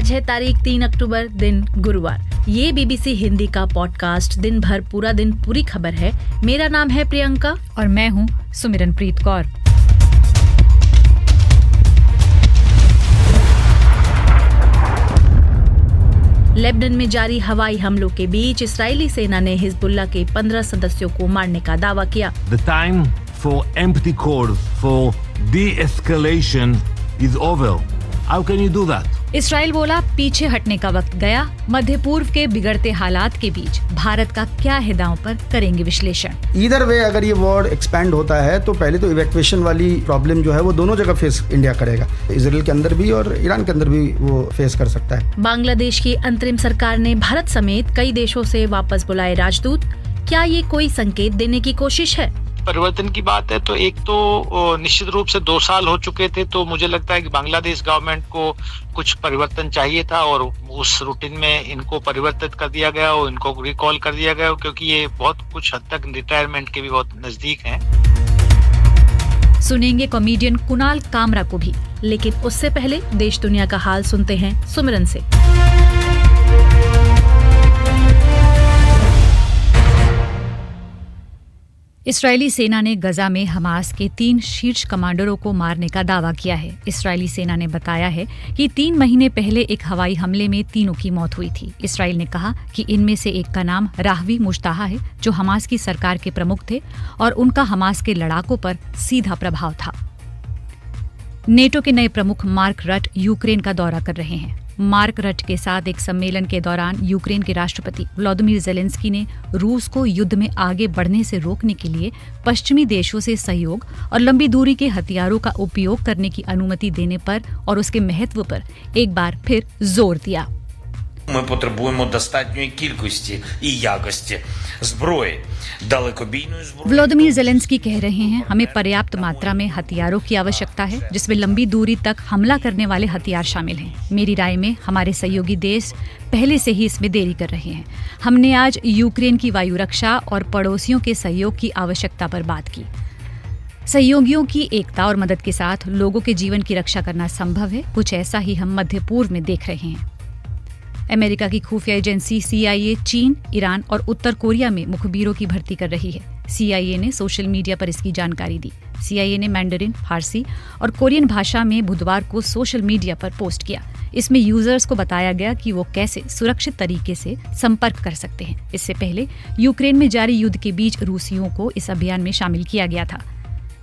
आज है तारीख 3 अक्टूबर, दिन गुरुवार। ये बीबीसी हिंदी का पॉडकास्ट दिन भर पूरा दिन पूरी खबर है। मेरा नाम है प्रियंका और मैं हूँ सुमिरनप्रीत कौर। लेबनान में जारी हवाई हमलों के बीच इस्राएली सेना ने हिजबुल्लाह के 15 सदस्यों को मारने का दावा किया। The time for empty calls for de-escalation is over. How can you do that? Israel बोला पीछे हटने का वक्त गया। मध्य पूर्व के बिगड़ते हालात के बीच भारत का क्या है दांव पर करेंगे विश्लेषण। ईदर वे अगर ये वॉर एक्सपैंड होता है तो पहले तो इवैक्यूएशन वाली प्रॉब्लम जो है वो दोनों जगह फेस इंडिया करेगा। इजराइल के अंदर भी और ईरान के अंदर भी वो फेस कर सकता है। बांग्लादेश की अंतरिम सरकार ने भारत समेत कई देशों से वापस बुलाए राजदूत। क्या ये कोई संकेत देने की कोशिश है? परिवर्तन की बात है तो एक तो निश्चित रूप से 2 साल हो चुके थे, तो मुझे लगता है कि बांग्लादेश गवर्नमेंट को कुछ परिवर्तन चाहिए था और उस रूटीन में इनको परिवर्तित कर दिया गया और इनको रिकॉल कर दिया गया, क्योंकि ये बहुत कुछ हद तक रिटायरमेंट के भी बहुत नजदीक हैं। सुनेंगे कॉमेडियन कुणाल कामरा को भी, लेकिन उससे पहले देश दुनिया का हाल सुनते हैं सुमिरन से। इस्राएली सेना ने गजा में हमास के 3 शीर्ष कमांडरों को मारने का दावा किया है। इस्राएली सेना ने बताया है कि 3 महीने पहले एक हवाई हमले में तीनों की मौत हुई थी। इस्राएल ने कहा कि इनमें से एक का नाम राहवी मुश्ताहा है, जो हमास की सरकार के प्रमुख थे और उनका हमास के लड़ाकों पर सीधा प्रभाव था। नेटो के नए प्रमुख मार्क रट यूक्रेन का दौरा कर रहे हैं। मार्क रट के साथ एक सम्मेलन के दौरान यूक्रेन के राष्ट्रपति व्लादिमीर ज़ेलेंस्की ने रूस को युद्ध में आगे बढ़ने से रोकने के लिए पश्चिमी देशों से सहयोग और लंबी दूरी के हथियारों का उपयोग करने की अनुमति देने पर और उसके महत्व पर एक बार फिर जोर दिया। Ми потребуємо достатньої кількості і якості зброї, далекобійної зброї। व्लादिमीर ज़ेलेंस्की कह रहे हैं, हमें पर्याप्त मात्रा में हथियारों की आवश्यकता है, जिसमें लंबी दूरी तक हमला करने वाले हथियार शामिल हैं। मेरी राय में हमारे सहयोगी देश पहले से ही इसमें देरी कर रहे हैं। हमने आज यूक्रेन की वायु रक्षा और पड़ोसियों के सहयोग की आवश्यकता पर बात की। सहयोगियों की एकता और मदद के साथ लोगों के जीवन की रक्षा करना संभव है। कुछ ऐसा ही हम मध्य पूर्व में देख रहे हैं। अमेरिका की खुफिया एजेंसी CIA चीन, ईरान और उत्तर कोरिया में मुखबिरों की भर्ती कर रही है। CIA ने सोशल मीडिया पर इसकी जानकारी दी। CIA ने मैंडरिन, फारसी और कोरियन भाषा में बुधवार को सोशल मीडिया पर पोस्ट किया। इसमें यूजर्स को बताया गया कि वो कैसे सुरक्षित तरीके से संपर्क कर सकते हैं। इससे पहले यूक्रेन में जारी युद्ध के बीच रूसियों को इस अभियान में शामिल किया गया था।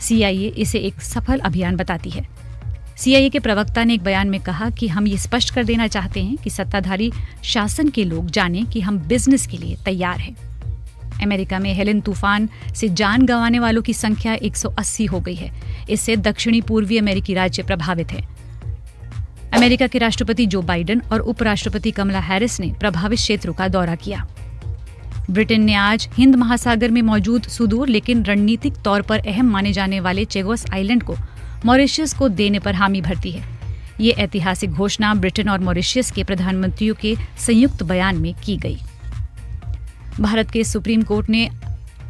CIA इसे एक सफल अभियान बताती है। CIA के प्रवक्ता ने एक बयान में कहा कि हम ये स्पष्ट कर देना चाहते हैं कि सत्ताधारी शासन के लोग जानें कि हम बिजनेस के लिए तैयार हैं। अमेरिका में हेलेन तूफान से जान गंवाने वालों की संख्या 180 हो गई है। इससे दक्षिणी पूर्वी अमेरिकी राज्य प्रभावित है। अमेरिका के राष्ट्रपति जो बाइडेन और उपराष्ट्रपति कमला हैरिस ने प्रभावित क्षेत्रों का दौरा किया। ब्रिटेन ने आज हिंद महासागर में मौजूद सुदूर लेकिन रणनीतिक तौर पर अहम माने जाने वाले चेगोस आइलैंड को मॉरिशस को देने पर हामी भरती है। ये ऐतिहासिक घोषणा ब्रिटेन और मॉरिशस के प्रधानमंत्रियों के संयुक्त बयान में की गई। भारत के सुप्रीम कोर्ट ने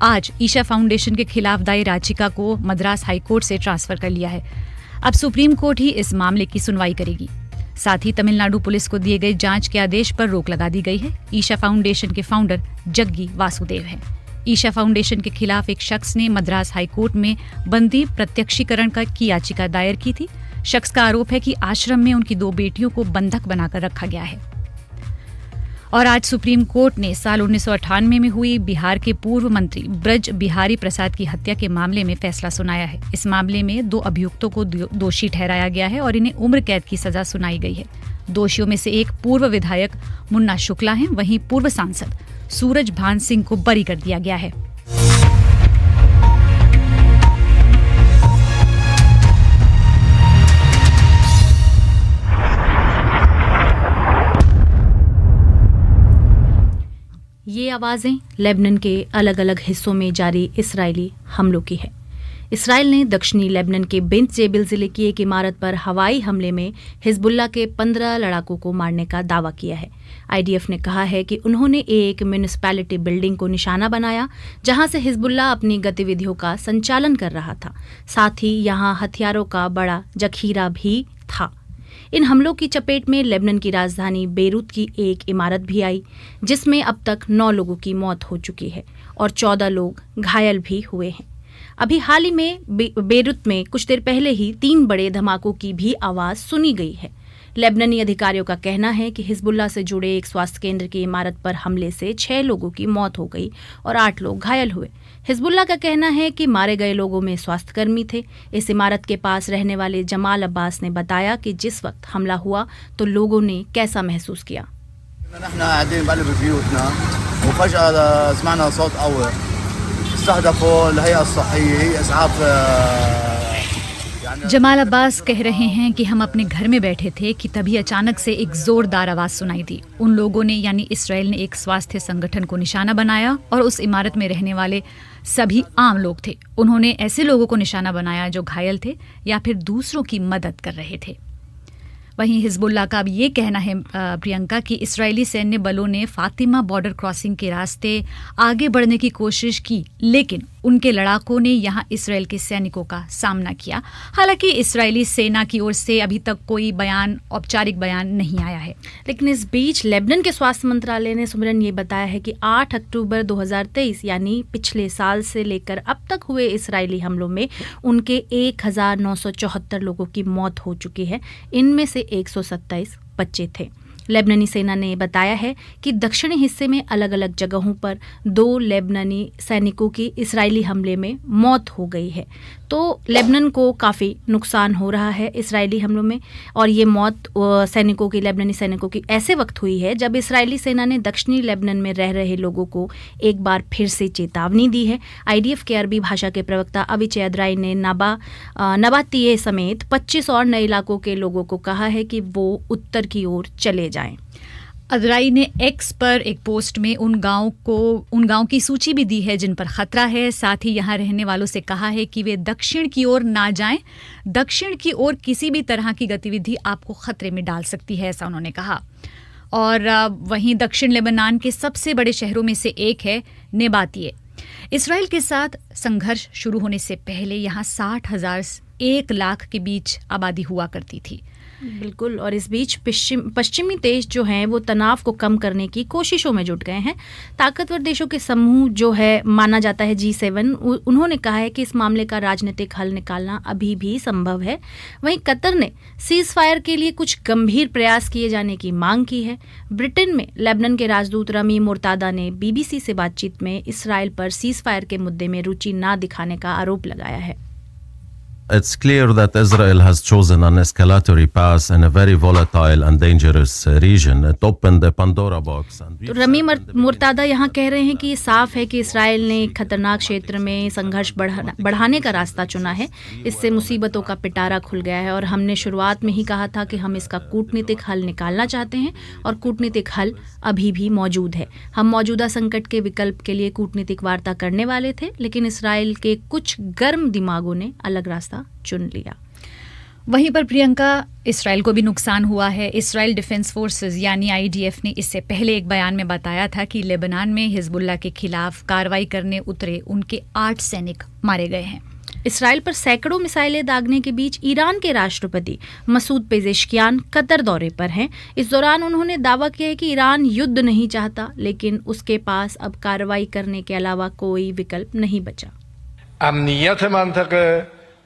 आज ईशा फाउंडेशन के खिलाफ दायर याचिका को मद्रास हाई कोर्ट से ट्रांसफर कर लिया है। अब सुप्रीम कोर्ट ही इस मामले की सुनवाई करेगी। साथ ही तमिलनाडु पुलिस को दिए गए जांच के आदेश पर रोक लगा दी गई है। ईशा फाउंडेशन के फाउंडर जग्गी वासुदेव हैं। ईशा फाउंडेशन के खिलाफ एक शख्स ने मद्रास हाई कोर्ट में बंदी प्रत्यक्षीकरण की याचिका दायर की थी। शख्स का आरोप है कि आश्रम में उनकी 2 बेटियों को बंधक बनाकर रखा गया है। और आज सुप्रीम कोर्ट ने साल 1998 में हुई बिहार के पूर्व मंत्री ब्रज बिहारी प्रसाद की हत्या के मामले में फैसला सुनाया है। इस मामले में 2 अभियुक्तों को दोषी ठहराया गया है और इन्हें उम्र कैद की सजा सुनाई गई है। दोषियों में से एक पूर्व विधायक मुन्ना शुक्ला हैं, वहीं पूर्व सांसद सूरज भान सिंह को बरी कर दिया गया है। ये आवाजें लेबनान के अलग अलग हिस्सों में जारी इस्राएली हमलों की है। इसराइल ने दक्षिणी लेबनान के बिंत जेबिल जिले की एक इमारत पर हवाई हमले में हिजबुल्लाह के 15 लड़ाकों को मारने का दावा किया है। IDF ने कहा है कि उन्होंने एक म्यूनिसिपैलिटी बिल्डिंग को निशाना बनाया जहां से हिजबुल्लाह अपनी गतिविधियों का संचालन कर रहा था। साथ ही यहां हथियारों का बड़ा जखीरा भी था। इन हमलों की चपेट में लेबनान की राजधानी बेरूत की एक इमारत भी आई, जिसमें अब तक 9 लोगों की मौत हो चुकी है और 14 लोग घायल भी हुए हैं। अभी हाल ही में बेरूत में कुछ देर पहले ही 3 बड़े धमाकों की भी आवाज सुनी गई है। लेबनानी अधिकारियों का कहना है कि हिजबुल्लाह से जुड़े एक स्वास्थ्य केंद्र की इमारत पर हमले से 6 लोगों की मौत हो गई और 8 लोग घायल हुए। हिजबुल्लाह का कहना है कि मारे गए लोगों में स्वास्थ्यकर्मी थे। इस इमारत के पास रहने वाले जमाल अब्बास ने बताया कि जिस वक्त हमला हुआ तो लोगों ने कैसा महसूस किया। जमाल अब्बास कह रहे हैं कि हम अपने घर में बैठे थे कि तभी अचानक से एक जोरदार आवाज सुनाई दी। उन लोगों ने यानी इसराइल ने एक स्वास्थ्य संगठन को निशाना बनाया और उस इमारत में रहने वाले सभी आम लोग थे। उन्होंने ऐसे लोगों को निशाना बनाया जो घायल थे या फिर दूसरों की मदद कर रहे थे। वहीं हिजबुल्लाह का अब ये कहना है प्रियंका कि इस्राएली सैन्य बलों ने फातिमा बॉर्डर क्रॉसिंग के रास्ते आगे बढ़ने की कोशिश की, लेकिन उनके लड़ाकों ने यहां इसराइल के सैनिकों का सामना किया। हालांकि इस्राएली सेना की ओर से अभी तक कोई औपचारिक बयान नहीं आया है। लेकिन इस बीच लेबनान के स्वास्थ्य मंत्रालय ने सुमरन ये बताया है कि 8 अक्टूबर 2023 यानी पिछले साल से लेकर अब तक हुए इस्राएली हमलों में उनके 1974 लोगों की मौत हो चुकी है। इनमें से 127 बच्चे थे। लेबनानी सेना ने बताया है कि दक्षिणी हिस्से में अलग अलग जगहों पर 2 लेबनानी सैनिकों की इस्राएली हमले में मौत हो गई है। तो लेबनान को काफ़ी नुकसान हो रहा है इस्राएली हमलों में, और ये मौत लेबनानी सैनिकों की ऐसे वक्त हुई है जब इस्राएली सेना ने दक्षिणी लेबनान में रह रहे लोगों को एक बार फिर से चेतावनी दी है। IDF के अरबी भाषा के प्रवक्ता अविचे अदराई ने नबातिये समेत 25 और नए इलाकों के लोगों को कहा है कि वो उत्तर की ओर चले जाएं। अदराई ने एक्स पर एक पोस्ट में उन गांव की सूची भी दी है जिन पर खतरा है। साथ ही यहां रहने वालों से कहा है कि वे दक्षिण की ओर ना जाएं। दक्षिण की ओर किसी भी तरह की गतिविधि आपको खतरे में डाल सकती है, ऐसा उन्होंने कहा। और वहीं दक्षिण लेबनान के सबसे बड़े शहरों में से एक है नेबातिये। इसराइल के साथ संघर्ष शुरू होने से पहले यहाँ 60,000 1 लाख के बीच आबादी हुआ करती थी। बिल्कुल। और इस बीच पश्चिमी देश जो हैं वो तनाव को कम करने की कोशिशों में जुट गए हैं। ताकतवर देशों के समूह जो है माना जाता है G7, उन्होंने कहा है कि इस मामले का राजनीतिक हल निकालना अभी भी संभव है। वहीं कतर ने सीज फायर के लिए कुछ गंभीर प्रयास किए जाने की मांग की है। ब्रिटेन में लेबनान के राजदूत रमी मुर्तादा ने BBC से बातचीत में इसराइल पर सीज फायर के मुद्दे में रुचि ना दिखाने का आरोप लगाया है। It's clear that Israel has chosen an escalatory path in a very volatile and dangerous region. It opened the Pandora box. तो रमी मुर्तादा यहाँ कह रहे हैं कि ये साफ है कि इसराइल ने खतरनाक क्षेत्र में संघर्ष बढ़ाने का रास्ता चुना है। इससे मुसीबतों का पिटारा खुल गया है और हमने शुरुआत में ही कहा था कि हम इसका कूटनीतिक हल निकालना चाहते हैं और कूटनीतिक हल अभी भी मौजूद है। हम मौजूदा संकट के विकल्प के लिए कूटनीतिक वार्ता करने वाले थे, लेकिन इसराइल के कुछ गर्म दिमागों ने अलग रास्ता चुन लिया। वहीं पर प्रियंका, इसराइल को भी नुकसान हुआ है। इसराइल डिफेंस फोर्सेस यानी IDF ने इससे पहले एक बयान में बताया था कि लेबनान में हिजबुल्लाह के खिलाफ कार्रवाई करने उतरे उनके 8 सैनिक मारे गए हैं। इसराइल पर सैकड़ों मिसाइलें दागने के बीच ईरान के राष्ट्रपति मसूद पेजेश्कियान कतर दौरे पर हैं। इस दौरान उन्होंने दावा किया है कि ईरान युद्ध नहीं चाहता, लेकिन उसके पास अब कार्रवाई करने के अलावा कोई विकल्प नहीं बचा। अमनियत मंतक़े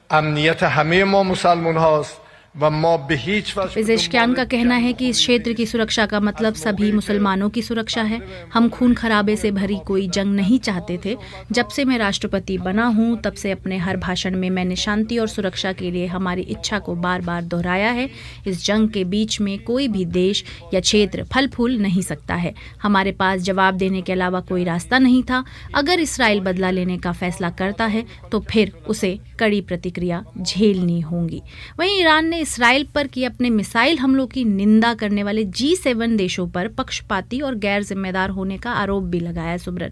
अमनियत हमें मुसलमान हास्त पेजेश्कियान का कहना है कि इस क्षेत्र की सुरक्षा का मतलब सभी मुसलमानों की सुरक्षा है। हम खून खराबे से भरी कोई जंग नहीं चाहते थे। जब से मैं राष्ट्रपति बना हूं, तब से अपने हर भाषण में मैंने शांति और सुरक्षा के लिए हमारी इच्छा को बार बार दोहराया है। इस जंग के बीच में कोई भी देश या क्षेत्र फल फूल नहीं सकता है। हमारे पास जवाब देने के अलावा कोई रास्ता नहीं था। अगर इसराइल बदला लेने का फैसला करता है तो फिर उसे कड़ी प्रतिक्रिया झेलनी होगी। वहीं ईरान ने इसराइल पर किए अपने मिसाइल हमलों की निंदा करने वाले G7 देशों पर पक्षपाती और गैर जिम्मेदार होने का आरोप भी लगाया। सुब्रन,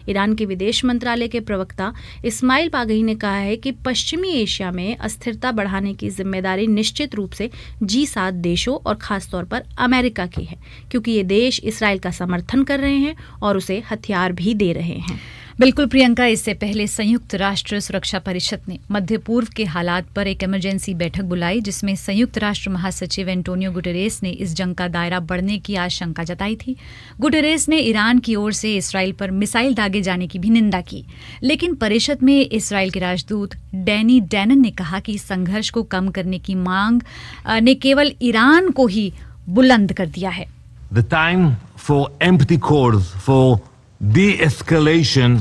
ईरान के विदेश मंत्रालय के प्रवक्ता इस्माइल बागई ने कहा है कि पश्चिमी एशिया में अस्थिरता बढ़ाने की जिम्मेदारी निश्चित रूप से G7 देशों और खासतौर पर अमेरिका की है, क्योंकि ये देश इसराइल का समर्थन कर रहे हैं और उसे हथियार भी दे रहे हैं। बिल्कुल प्रियंका, इससे पहले संयुक्त राष्ट्र सुरक्षा परिषद ने मध्य पूर्व के हालात पर एक इमरजेंसी बैठक बुलाई, जिसमें संयुक्त राष्ट्र महासचिव एंटोनियो गुटेरेस ने इस जंग का दायरा बढ़ने की आशंका जताई थी। गुटेरेस ने ईरान की ओर से इसराइल पर मिसाइल दागे जाने की भी निंदा की, लेकिन परिषद में इसराइल के राजदूत डैनी डैनन ने कहा कि संघर्ष को कम करने की मांग ने केवल ईरान को ही बुलंद कर दिया है। The time for empty calls for de-escalation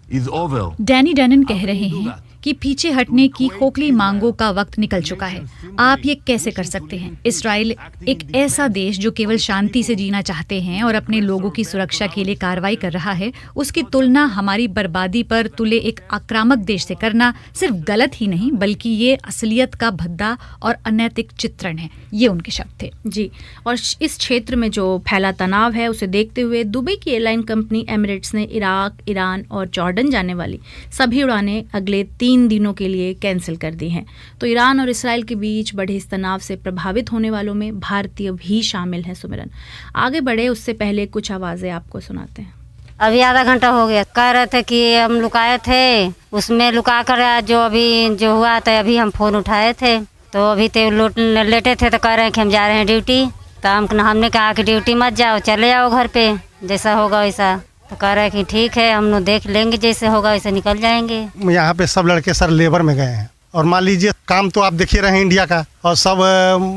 is over. Danny Danon कह रहे हैं कि पीछे हटने की खोखली मांगों का वक्त निकल चुका है। आप ये कैसे कर सकते हैं? इसराइल एक ऐसा देश जो केवल शांति से जीना चाहते हैं और अपने लोगों की सुरक्षा के लिए कार्रवाई कर रहा है, उसकी तुलना हमारी बर्बादी पर तुले एक आक्रामक देश से करना सिर्फ गलत ही नहीं, बल्कि ये असलियत का भद्दा और अनैतिक चित्रण है। ये उनके शब्द थे। जी, और इस क्षेत्र में जो फैला तनाव है उसे देखते हुए दुबई की एयरलाइन कंपनी एमिरेट्स ने इराक, ईरान और जॉर्डन जाने वाली सभी उड़ानें अगले 3 दिनों के लिए कैंसिल कर दी हैं। तो ईरान और इसराइल के बीच बढ़े इस तनाव से प्रभावित होने वालों में भारतीय भी शामिल हैं। सुमिरन, आगे बढ़े उससे पहले कुछ आवाज़ें आपको सुनाते हैं। अभी आधा घंटा हो गया, कह रहे थे कि हम लुकाए थे, उसमें लुका कर जो अभी जो हुआ था, अभी हम फ़ोन उठाए थे तो अभी तो लेटे थे तो कह रहे हैं कि हम जा रहे हैं ड्यूटी। तो हमने कहा कि ड्यूटी मत जाओ, चले जाओ घर पे, जैसा होगा वैसा। तो कह रहे हैं कि ठीक है, हम लोग देख लेंगे, जैसे होगा वैसे निकल जाएंगे। यहाँ पे सब लड़के सर लेबर में गए हैं और मान लीजिए काम तो आप देख ही रहे हैं इंडिया का, और सब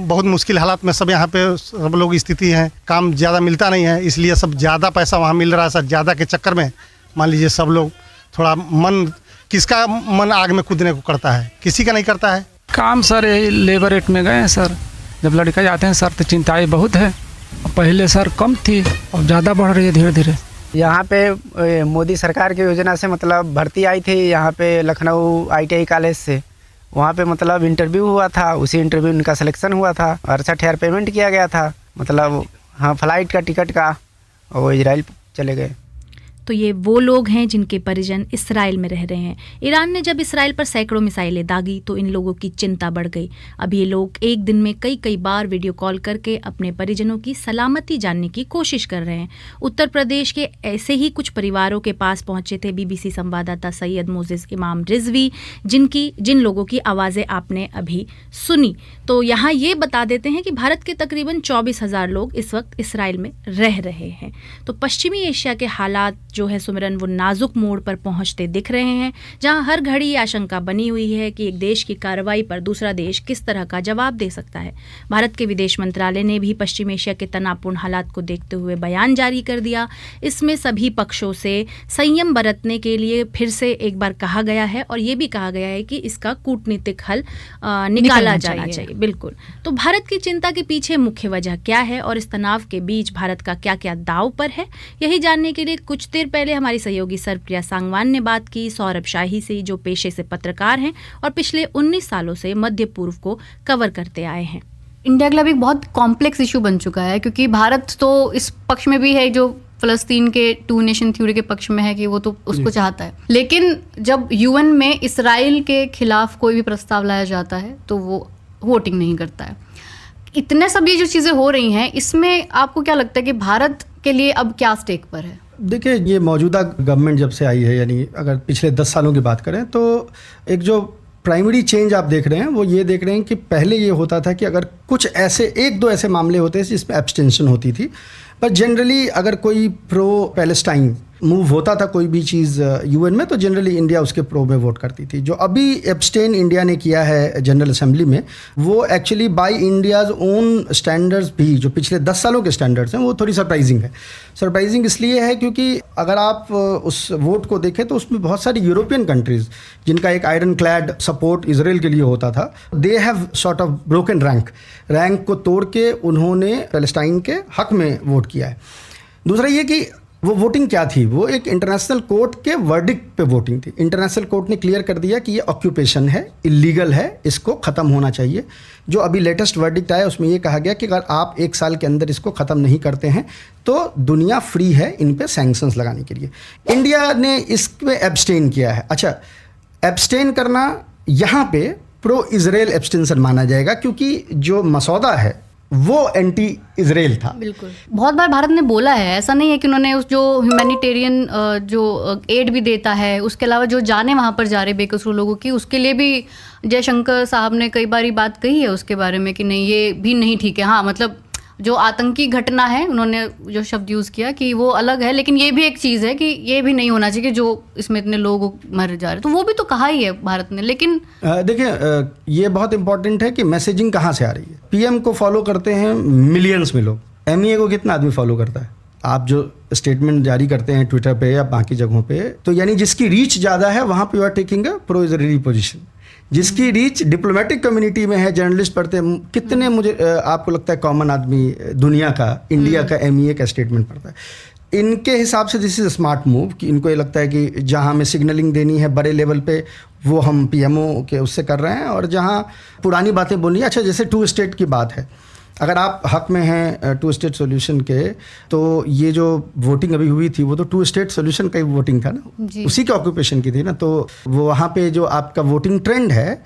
बहुत मुश्किल हालात में सब यहाँ पे सब लोग स्थिति है। काम ज़्यादा मिलता नहीं है, इसलिए सब ज़्यादा पैसा वहाँ मिल रहा है। सर ज़्यादा के चक्कर में मान लीजिए सब लोग थोड़ा किसका मन आग में कूदने को करता है, किसी का नहीं करता है। काम सर यही लेबर रेट में गए हैं सर। जब लड़का जाते हैं सर तो चिंताएँ बहुत है। पहले सर कम थी और ज़्यादा बढ़ रही है धीरे धीरे। यहाँ पे मोदी सरकार की योजना से मतलब भर्ती आई थी यहाँ पे लखनऊ ITI कॉलेज से। वहाँ पे मतलब इंटरव्यू हुआ था, उसी इंटरव्यू उनका सिलेक्शन हुआ था, 68,000 पेमेंट किया गया था, मतलब हाँ फ्लाइट का टिकट का, और वो इजराइल चले गए। तो ये वो लोग हैं जिनके परिजन इसराइल में रह रहे हैं। ईरान ने जब इसराइल पर सैकड़ों मिसाइलें दागी तो इन लोगों की चिंता बढ़ गई। अब ये लोग एक दिन में कई बार वीडियो कॉल करके अपने परिजनों की सलामती जानने की कोशिश कर रहे हैं। उत्तर प्रदेश के ऐसे ही कुछ परिवारों के पास पहुंचे थे BBC संवाददाता सैयद मोजिज इमाम रिजवी, जिन लोगों की आवाज़ें आपने अभी सुनी। तो यहाँ ये बता देते हैं कि भारत के तकरीबन 24,000 लोग इस वक्त इसराइल में रह रहे हैं। तो पश्चिमी एशिया के हालात जो है सुमिरन, वो नाजुक मोड़ पर पहुंचते दिख रहे हैं, जहां हर घड़ी ये आशंका बनी हुई है कि एक देश की कार्रवाई पर दूसरा देश किस तरह का जवाब दे सकता है। भारत के विदेश मंत्रालय ने भी पश्चिम एशिया के तनावपूर्ण हालात को देखते हुए बयान जारी कर दिया। इसमें सभी पक्षों से संयम बरतने के लिए फिर से एक बार कहा गया है और ये भी कहा गया है कि इसका कूटनीतिक हल निकाला जाना चाहिए। बिल्कुल। तो भारत की चिंता के पीछे मुख्य वजह क्या है और इस तनाव के बीच भारत का क्या क्या दांव पर है, यही जानने के लिए कुछ देर पहले हमारी सहयोगी सरप्रिया सांगवान ने बात की सौरभ शाही से, जो पेशे से पत्रकार हैं और पिछले 19 सालों से मध्य पूर्व को कवर करते आए हैं। इंडिया के लिए एक बहुत कॉम्प्लेक्स इशू बन चुका है, क्योंकि भारत तो इस पक्ष में भी है जो फ़लस्तीन के 2 नेशन थ्योरी के पक्ष में है कि वो तो उसको चाहता है, लेकिन जब UN में इसराइल के खिलाफ कोई भी प्रस्ताव लाया जाता है तो वो वोटिंग नहीं करता है। इतने सब ये जो चीज़ें हो रही हैं, इसमें आपको क्या लगता है कि भारत के लिए अब क्या स्टेक पर है? देखिए, ये मौजूदा गवर्नमेंट जब से आई है, यानी अगर पिछले 10 सालों की बात करें तो एक जो प्राइमरी चेंज आप देख रहे हैं वो ये देख रहे हैं कि पहले ये होता था कि अगर कुछ ऐसे 1-2 ऐसे मामले होते हैं जिसमें एब्सटेंशन होती थी, पर जनरली अगर कोई प्रो पैलेस्टाइन मूव होता था कोई भी चीज़ UN में, तो जनरली इंडिया उसके प्रो में वोट करती थी। जो अभी एब्सटेन इंडिया ने किया है जनरल असेंबली में, वो actually by India's own standards भी जो पिछले 10 सालों के स्टैंडर्ड्स हैं वो थोड़ी सरप्राइजिंग है। सरप्राइजिंग इसलिए है क्योंकि अगर आप उस वोट को देखें तो उसमें बहुत सारी यूरोपियन कंट्रीज़ जिनका एक आयरन क्लैड सपोर्ट इसराइल के लिए होता था, they have sort of broken rank को तोड़ के उन्होंने पैलेस्टाइन के हक में वोट किया है। दूसरा ये कि वो वोटिंग क्या थी, वो एक इंटरनेशनल कोर्ट के वर्डिक्ट पे वोटिंग थी। इंटरनेशनल कोर्ट ने क्लियर कर दिया कि ये ऑक्यूपेशन है, इलीगल है, इसको ख़त्म होना चाहिए। जो अभी लेटेस्ट वर्डिक्ट आया उसमें ये कहा गया कि अगर आप 1 साल के अंदर इसको ख़त्म नहीं करते हैं तो दुनिया फ्री है इन पे सैंक्शंस लगाने के लिए। इंडिया ने इस पे एब्सटेन किया है। अच्छा, एब्सटेन करना यहाँ पे प्रो इजराइल एब्सटेंशन माना जाएगा, क्योंकि जो मसौदा है वो एंटी इजराइल था। बिल्कुल, बहुत बार भारत ने बोला है, ऐसा नहीं है कि उन्होंने उस जो ह्यूमैनिटेरियन जो एड भी देता है, उसके अलावा जो जाने वहाँ पर जा रहे बेकसूर लोगों की, उसके लिए भी जयशंकर साहब ने कई बार बात कही है उसके बारे में कि नहीं, ये भी नहीं ठीक है। हाँ, मतलब जो आतंकी घटना है, उन्होंने जो शब्द यूज़ किया कि वो अलग है, लेकिन ये भी एक चीज़ है कि ये भी नहीं होना चाहिए कि जो इसमें इतने लोग मर जा रहे, तो वो भी तो कहा ही है भारत ने। लेकिन देखिए, ये बहुत इंपॉर्टेंट है कि मैसेजिंग कहाँ से आ रही है। पीएम को फॉलो करते हैं मिलियंस में लोग, एमईए को कितना आदमी फॉलो करता है? आप जो स्टेटमेंट जारी करते हैं ट्विटर पे या बाकी जगहों पे, तो यानी जिसकी रीच ज़्यादा है वहाँ पे you are taking a pro Israeli position. जिसकी रीच डिप्लोमेटिक कम्युनिटी में है, जर्नलिस्ट पढ़ते हैं, कितने मुझे आपको लगता है कॉमन आदमी दुनिया का, इंडिया का एमईए का स्टेटमेंट पढ़ता है? इनके हिसाब से दिस इज स्मार्ट मूव कि इनको ये लगता है कि जहां हमें सिग्नलिंग देनी है बड़े लेवल पे, वो हम पीएमओ के उससे कर रहे हैं, और जहां पुरानी बातें बोलनी है, अच्छा जैसे 2 स्टेट की बात है, अगर आप हक में हैं 2 स्टेट सोल्यूशन के, तो ये जो वोटिंग अभी हुई थी वो तो 2 स्टेट सोल्यूशन का ही वोटिंग था ना, उसी के ऑक्यूपेशन की थी ना, तो वो वहाँ पे जो आपका वोटिंग ट्रेंड है,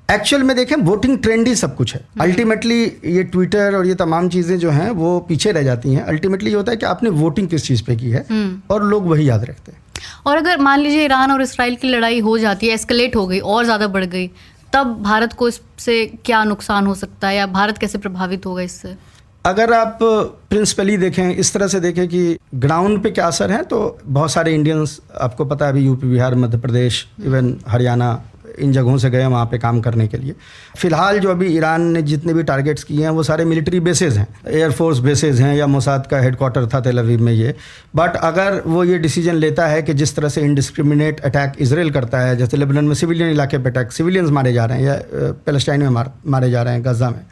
एक्चुअल में देखें वोटिंग ट्रेंड ही सब कुछ है। अल्टीमेटली ये ट्विटर और ये तमाम चीज़ें जो हैं वो पीछे रह जाती हैं। अल्टीमेटली ये होता है कि आपने वोटिंग किस चीज़ पे की है, और लोग वही याद रखते हैं। और अगर मान लीजिए ईरान और इसराइल की लड़ाई हो जाती है, एस्केलेट हो गई और ज़्यादा बढ़ गई, तब भारत को इससे क्या नुकसान हो सकता है, या भारत कैसे प्रभावित होगा इससे? अगर आप प्रिंसिपली देखें, इस तरह से देखें कि ग्राउंड पे क्या असर है, तो बहुत सारे इंडियंस, आपको पता है अभी यूपी, बिहार, मध्य प्रदेश, इवन हरियाणा, इन जगहों से गए वहाँ पे काम करने के लिए। फ़िलहाल जो अभी ईरान ने जितने भी टारगेट्स किए हैं वो सारे मिलिट्री बेसेस हैं, एयरफोर्स बेसेस हैं, या मोसाद का हेडक्वार्टर था तेल अवीव में ये। बट अगर वो ये डिसीजन लेता है कि जिस तरह से इंडिस्क्रिमिनेट अटैक इजराइल करता है, जैसे लेबनान में सिविलियन इलाके पर अटैक, सिविलियंस मारे जा रहे हैं, या पैलेस्टाइन में मारे जा रहे हैं, गजा में,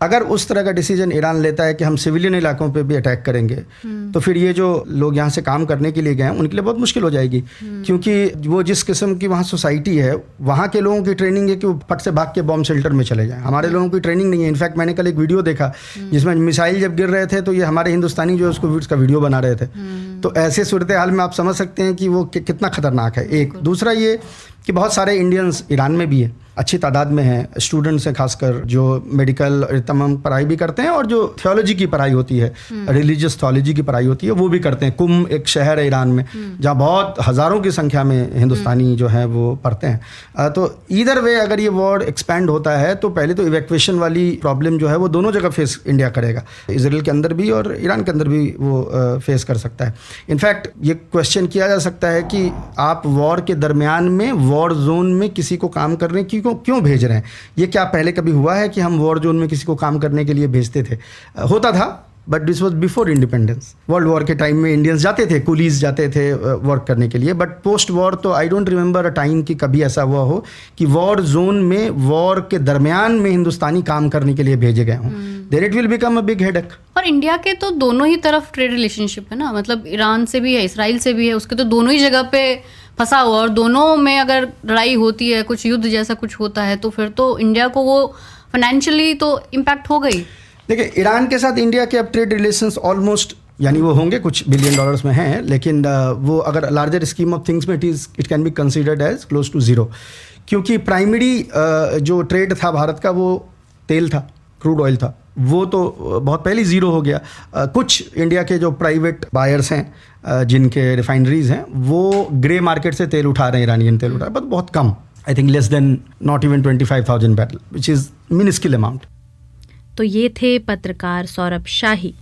अगर उस तरह का डिसीजन ईरान लेता है कि हम सिविलियन इलाकों पे भी अटैक करेंगे, तो फिर ये जो लोग यहाँ से काम करने के लिए गए हैं उनके लिए बहुत मुश्किल हो जाएगी, क्योंकि वो जिस किस्म की वहाँ सोसाइटी है, वहाँ के लोगों की ट्रेनिंग है कि वो फट से भाग के बॉम्ब शेल्टर में चले जाएं। हमारे लोगों की ट्रेनिंग नहीं है। इनफैक्ट मैंने कल एक वीडियो देखा जिसमें मिसाइल जब गिर रहे थे तो ये हमारे हिंदुस्तानी जो है उसका वीडियो बना रहे थे। तो ऐसे सूरत हाल में आप समझ सकते हैं कि वो कितना खतरनाक है। एक दूसरा ये कि बहुत सारे इंडियंस ईरान में भी हैं, अच्छी तादाद में हैं, स्टूडेंट्स हैं, खासकर जो मेडिकल तमाम पढ़ाई भी करते हैं, और जो थियोलॉजी की पढ़ाई होती है, रिलीजियस थियोलॉजी की पढ़ाई होती है, वो भी करते हैं। कुम एक शहर है ईरान में जहाँ बहुत हज़ारों की संख्या में हिंदुस्तानी जो हैं वो पढ़ते हैं। तो ईदर वे अगर ये वॉर एक्सपैंड होता है तो पहले तो इवैक्यूएशन वाली प्रॉब्लम जो है वो दोनों जगह फेस इंडिया करेगा, इजराइल के अंदर भी और ईरान के अंदर भी वो फेस कर सकता है। इनफैक्ट ये क्वेश्चन किया जा सकता है कि आप वॉर के दरमियान में, वॉर जोन में किसी को काम करने की क्यों भेज रहे हैं? ये क्या पहले कभी हुआ है कि हम वॉर जोन में किसी को काम करने के लिए भेजते थे? होता था, but this was before independence. World war के टाइम में इंडियंस जाते थे, कुलीज जाते थे वर्क करने के लिए, बट पोस्ट वॉर तो I don't remember a time कि कभी ऐसा हुआ हो कि वॉर जोन में, वॉर के दरमियान में हिंदुस्तानी काम करने के लिए भेजे गए हों। Then it will become a big headache. और इंडिया के तो दोनों ही तरफ ट्रेड रिलेशनशिप है ना, मतलब ईरान से भी है, इसराइल से भी है, उसके तो दोनों ही जगह पे फंसा हुआ, और दोनों में अगर लड़ाई होती है, कुछ युद्ध जैसा कुछ होता है, तो फिर तो इंडिया को वो फाइनेंशियली तो इम्पैक्ट हो गई। देखिए, ईरान के साथ इंडिया के अब ट्रेड रिलेशंस ऑलमोस्ट, यानी वो होंगे कुछ बिलियन डॉलर्स में हैं, लेकिन वो अगर लार्जर स्कीम ऑफ थिंग्स में it can be considered as close to zero, क्योंकि प्राइमरी जो ट्रेड था भारत का वो तेल था, क्रूड ऑयल था, वो तो बहुत पहले ज़ीरो हो गया। कुछ इंडिया के जो प्राइवेट बायर्स हैं, जिनके रिफाइनरीज हैं, वो ग्रे मार्केट से तेल उठा रहे हैं, ईरानियन तेल उठा रहे हैं, बट बहुत कम, I think less than not even 25,000 barrel, which is minuscule amount. तो ये थे पत्रकार सौरभ शाही।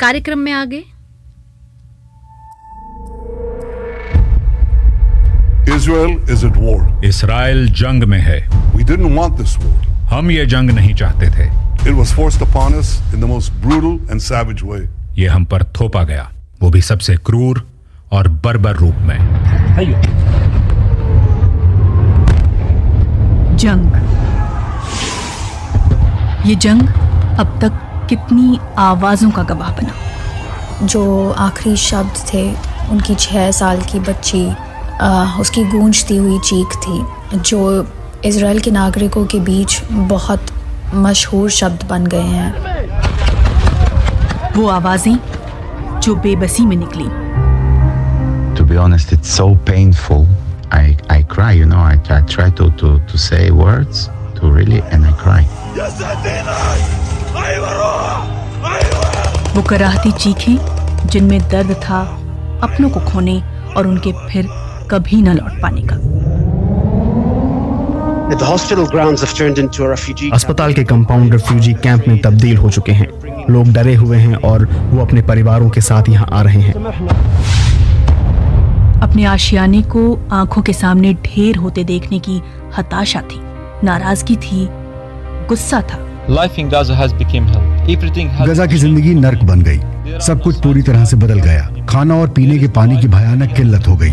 कार्यक्रम में आगे, Israel is at war. Israel जंग में है। We didn't want this war. हम ये जंग नहीं चाहते थे। It was forced upon us in the most brutal and savage way. ये हम पर थोपा गया, वो भी सबसे क्रूर और बर्बर रूप में। जंग, ये जंग अब तक कितनी आवाज़ों का गवाह बना। जो आखिरी शब्द थे उनकी 6 साल की बच्ची, उसकी गूंजती हुई चीख थी, जो इज़राइल के नागरिकों के बीच बहुत मशहूर शब्द बन गए हैं। वो आवाज़ें जो बेबसी में निकली। To be honest, it's so painful. I cry, you know. I try to say words to really, and I cry. वो कराहती चीखें जिनमें दर्द था अपनों को खोने और उनके फिर कभी न लौट पाने का। अस्पताल के कंपाउंड रेफ्यूजी कैंप में तब्दील हो चुके हैं। लोग डरे हुए हैं और वो अपने परिवारों के साथ यहाँ आ रहे हैं। अपने आशियाने को आंखों के सामने ढेर होते देखने की हताशा थी, नाराजगी थी, गुस्सा था। गजा की जिंदगी नर्क बन गई। सब कुछ पूरी तरह से बदल गया। खाना और पीने के पानी की भयानक किल्लत हो गई।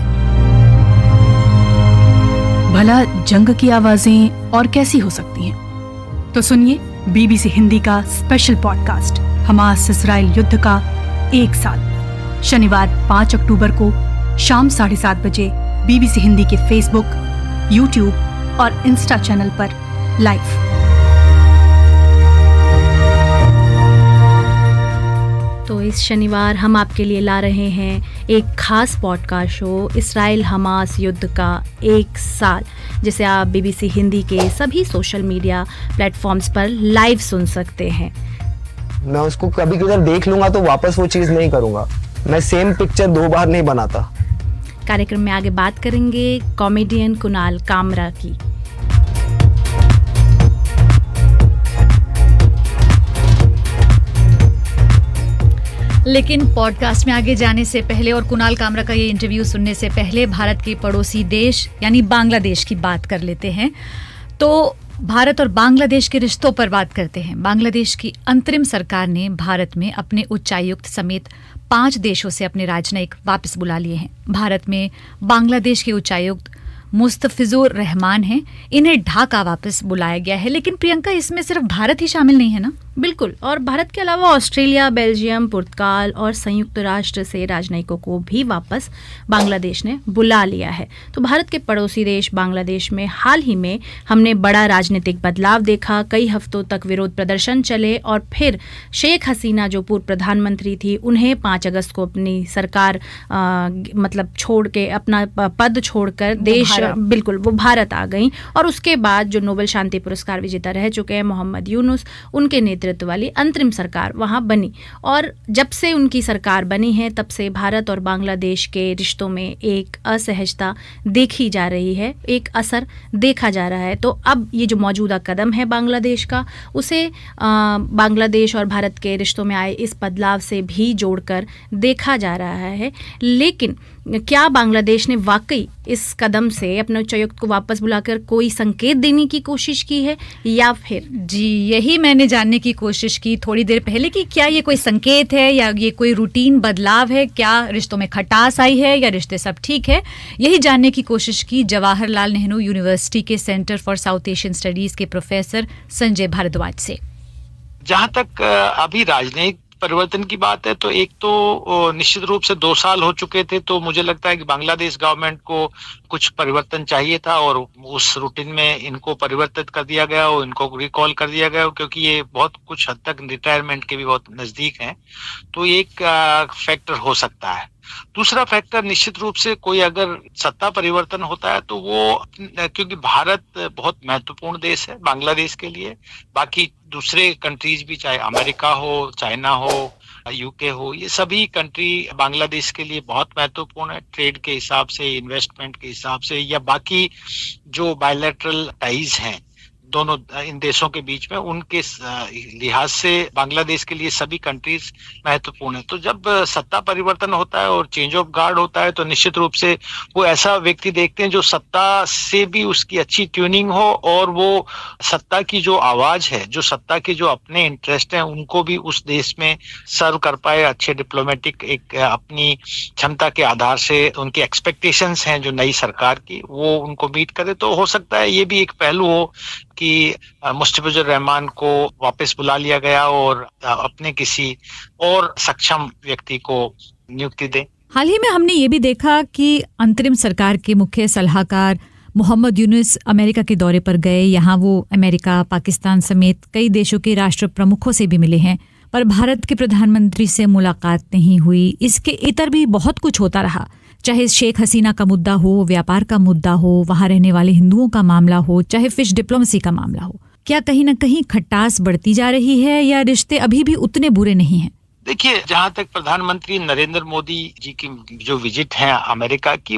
भला जंग की आवाजें और कैसी हो सकती हैं? तो सुनिए BBC हिंदी का स्पेशल पॉडकास्ट हमास इस्राइल युद्ध का 1 साल, शनिवार 5 अक्टूबर को शाम 7:30 बजे BBC हिंदी के फेसबुक, YouTube और इंस्टा चैनल पर लाइव। तो इस शनिवार हम आपके लिए ला रहे हैं एक खास पॉडकास्ट शो इस्राइल हमास युद्ध का 1 साल, जिसे आप BBC हिंदी के सभी सोशल मीडिया प्लेटफॉर्म्स पर लाइव सुन सकते हैं। मैं उसको कभी किधर देख लूंगा तो वापस वो चीज़ नहीं करूंगा। मैं सेम पिक्चर 2 बार नहीं बनाता। कार्यक्रम में आगे बात करेंगे कॉमेडियन कुणाल कामरा की। लेकिन पॉडकास्ट में आगे जाने से पहले और कुणाल कामरा का ये इंटरव्यू सुनने से पहले भारत के पड़ोसी देश यानी बांग्लादेश की बात कर लेते हैं। तो भारत और बांग्लादेश के रिश्तों पर बात करते हैं। बांग्लादेश की अंतरिम सरकार ने भारत में अपने उच्चायुक्त समेत 5 देशों से अपने राजनयिक वापस बुला लिए हैं। भारत में बांग्लादेश के उच्चायुक्त मुस्तफिजुर रहमान हैं। इन्हें ढाका वापस बुलाया गया है। लेकिन प्रियंका, इसमें सिर्फ भारत ही शामिल नहीं है ना? बिल्कुल, और भारत के अलावा ऑस्ट्रेलिया, बेल्जियम, पुर्तगाल और संयुक्त राष्ट्र से राजनयिकों को भी वापस बांग्लादेश ने बुला लिया है। तो भारत के पड़ोसी देश बांग्लादेश में हाल ही में हमने बड़ा राजनीतिक बदलाव देखा। कई हफ्तों तक विरोध प्रदर्शन चले और फिर शेख हसीना जो पूर्व प्रधानमंत्री थी, उन्हें 5 अगस्त को अपनी सरकार मतलब छोड़ के, अपना पद छोड़कर देश बिल्कुल वो भारत आ गई। और उसके बाद जो नोबेल शांति पुरस्कार विजेता रह चुके हैं मोहम्मद यूनुस, उनके नेतृत्व वाली अंतरिम सरकार वहां बनी। और जब से उनकी सरकार बनी है तब से भारत और बांग्लादेश के रिश्तों में एक असहजता देखी जा रही है, एक असर देखा जा रहा है। तो अब ये जो मौजूदा कदम है बांग्लादेश का, उसे बांग्लादेश और भारत के रिश्तों में आए इस बदलाव से भी जोड़कर देखा जा रहा है। लेकिन क्या बांग्लादेश ने वाकई इस कदम से अपने उच्चायुक्त को वापस बुलाकर कोई संकेत देने की कोशिश की है, या फिर? जी, यही मैंने जानने की कोशिश की थोड़ी देर पहले कि क्या ये कोई संकेत है या ये कोई रूटीन बदलाव है, क्या रिश्तों में खटास आई है या रिश्ते सब ठीक है। यही जानने की कोशिश की जवाहरलाल नेहरू यूनिवर्सिटी के centre for south Asian studies के प्रोफेसर संजय भारद्वाज से। जहां तक अभी राजनयिक परिवर्तन की बात है, तो एक तो निश्चित रूप से 2 साल हो चुके थे, तो मुझे लगता है कि बांग्लादेश गवर्नमेंट को कुछ परिवर्तन चाहिए था और उस रूटीन में इनको परिवर्तित कर दिया गया और इनको रिकॉल कर दिया गया, क्योंकि ये बहुत कुछ हद तक रिटायरमेंट के भी बहुत नजदीक हैं। तो एक फैक्टर हो सकता है। दूसरा फैक्टर निश्चित रूप से कोई अगर सत्ता परिवर्तन होता है तो वो, क्योंकि भारत बहुत महत्वपूर्ण देश है बांग्लादेश के लिए, बाकी दूसरे कंट्रीज भी, चाहे अमेरिका हो, चाइना हो, यूके हो, ये सभी कंट्री बांग्लादेश के लिए बहुत महत्वपूर्ण है, ट्रेड के हिसाब से, इन्वेस्टमेंट के हिसाब से, या बाकी जो बायलैटरल टाइज हैं दोनों इन देशों के बीच में, उनके लिहाज से बांग्लादेश के लिए सभी कंट्रीज महत्वपूर्ण है। तो जब सत्ता परिवर्तन होता है और चेंज ऑफ गार्ड होता है, तो निश्चित रूप से वो ऐसा व्यक्ति देखते हैं जो सत्ता से भी उसकी अच्छी ट्यूनिंग हो और वो सत्ता की जो आवाज है, जो सत्ता के जो अपने इंटरेस्ट हैं, उनको भी उस देश में सर्व कर पाए। अच्छे डिप्लोमेटिक एक अपनी क्षमता के आधार से उनकी एक्सपेक्टेशंस हैं जो नई सरकार की, वो उनको मीट करे। तो हो सकता है ये भी एक पहलू हो कि मुस्तफिजुर रहमान को वापस बुला लिया गया और अपने किसी और सक्षम व्यक्ति को नियुक्ति दे। हाल ही में हमने ये भी देखा कि अंतरिम सरकार के मुख्य सलाहकार मोहम्मद यूनुस अमेरिका के दौरे पर गए। यहाँ वो अमेरिका, पाकिस्तान समेत कई देशों के राष्ट्र प्रमुखों से भी मिले हैं, पर भारत के प्रधानमंत्री से मुलाकात नहीं हुई। इसके इतर भी बहुत कुछ होता रहा, चाहे शेख हसीना का मुद्दा हो, व्यापार का मुद्दा हो, वहाँ रहने वाले हिंदुओं का मामला हो, चाहे फिश डिप्लोमेसी का मामला हो। क्या कहीं ना कहीं खटास बढ़ती जा रही है या रिश्ते अभी भी उतने बुरे नहीं हैं? देखिए, जहां तक प्रधानमंत्री नरेंद्र मोदी जी की जो विजिट है अमेरिका की,